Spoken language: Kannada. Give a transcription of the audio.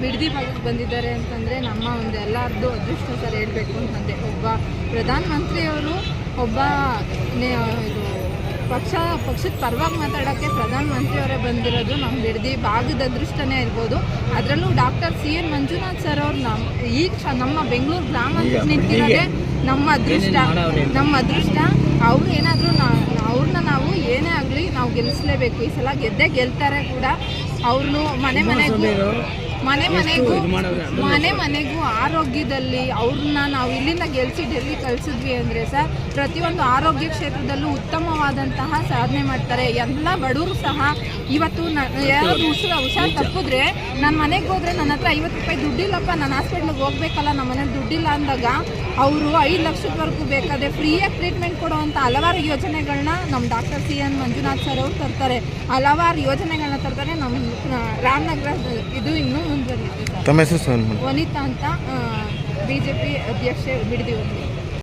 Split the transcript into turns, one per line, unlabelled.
ಬಿಡದಿ ಭಾಗಕ್ಕೆ ಬಂದಿದ್ದಾರೆ ಅಂತಂದರೆ ನಮ್ಮ ಒಂದು ಎಲ್ಲರದ್ದು ಅದೃಷ್ಟ ಸರ್ ಹೇಳಬೇಕು ಅಂತಂದರೆ ಒಬ್ಬ ಪ್ರಧಾನಮಂತ್ರಿಯವರು ಒಬ್ಬ ಇದು ಪಕ್ಷದ ಪರವಾಗಿ ಮಾತಾಡೋಕ್ಕೆ ಪ್ರಧಾನಮಂತ್ರಿಯವರೇ ಬಂದಿರೋದು ನಮ್ಮ ಬಿಡದಿ ಭಾಗದ ಅದೃಷ್ಟನೇ ಇರ್ಬೋದು. ಅದರಲ್ಲೂ ಡಾಕ್ಟರ್ CN ಮಂಜುನಾಥ್ ಸರ್ ಅವ್ರು ನಮ್ಮ ಬೆಂಗಳೂರು ಗ್ರಾಮಾಂತರ ನಿಂತಿರೋದೇ ನಮ್ಮ ಅದೃಷ್ಟ. ಅವ್ರು ಏನಾದರೂ ಅವ್ರನ್ನ ನಾವು ಏನೇ ಆಗಲಿ ನಾವು ಗೆಲ್ಲಿಸಲೇಬೇಕು. ಈ ಸಲ ಗೆಲ್ತಾರೆ ಕೂಡ. ಅವ್ರನ್ನು ಮನೆ ಮನೆಗೂ ಆರೋಗ್ಯದಲ್ಲಿ ಅವ್ರನ್ನ ನಾವು ಇಲ್ಲಿಂದ ಗೆಲ್ಲಿಸಿ ಡೆಲ್ಲಿ ಕಳಿಸಿದ್ವಿ ಅಂದರೆ ಸರ್ ಪ್ರತಿಯೊಂದು ಆರೋಗ್ಯ ಕ್ಷೇತ್ರದಲ್ಲೂ ಉತ್ತಮವಾದಂತಹ ಸಾಧನೆ ಮಾಡ್ತಾರೆ. ಎಲ್ಲ ಬಡವರು ಸಹ ಇವತ್ತು ಯಾರಾದರೂ ಹುಷಾರು ತಪ್ಪಿದ್ರೆ ನನ್ನ ಮನೆಗೆ ಹೋದರೆ ನನ್ನ ಹತ್ರ 50 ರೂಪಾಯಿ ದುಡ್ಡಿಲ್ಲಪ್ಪ, ನಾನು ಹಾಸ್ಪಿಟ್ಲಿಗೆ ಹೋಗ್ಬೇಕಲ್ಲ, ನಮ್ಮ ಮನೇಲಿ ದುಡ್ಡಿಲ್ಲ ಅಂದಾಗ ಅವರು 5 ಲಕ್ಷದವರೆಗೂ ಬೇಕಾದರೆ ಫ್ರೀಯಾಗಿ ಟ್ರೀಟ್ಮೆಂಟ್ ಕೊಡುವಂಥ ಹಲವಾರು ಯೋಜನೆಗಳನ್ನ ನಮ್ಮ ಡಾಕ್ಟರ್ CN ಮಂಜುನಾಥ್ ಸರ್ ಅವರು ತರ್ತಾರೆ. ಹಲವಾರು ಯೋಜನೆಗಳನ್ನ ತರ್ತಾರೆ. ನಮ್ಮ ರಾಮನಗರ ಇದು ಇನ್ನೂ ಮುಂದುವರಿಯುತ್ತೆ ಸರ್.
ತಮ್ಮ ಹೆಸರು
ವನಿತಾ ಅಂತ, BJP ಅಧ್ಯಕ್ಷೆ ಬಿಡದಿ.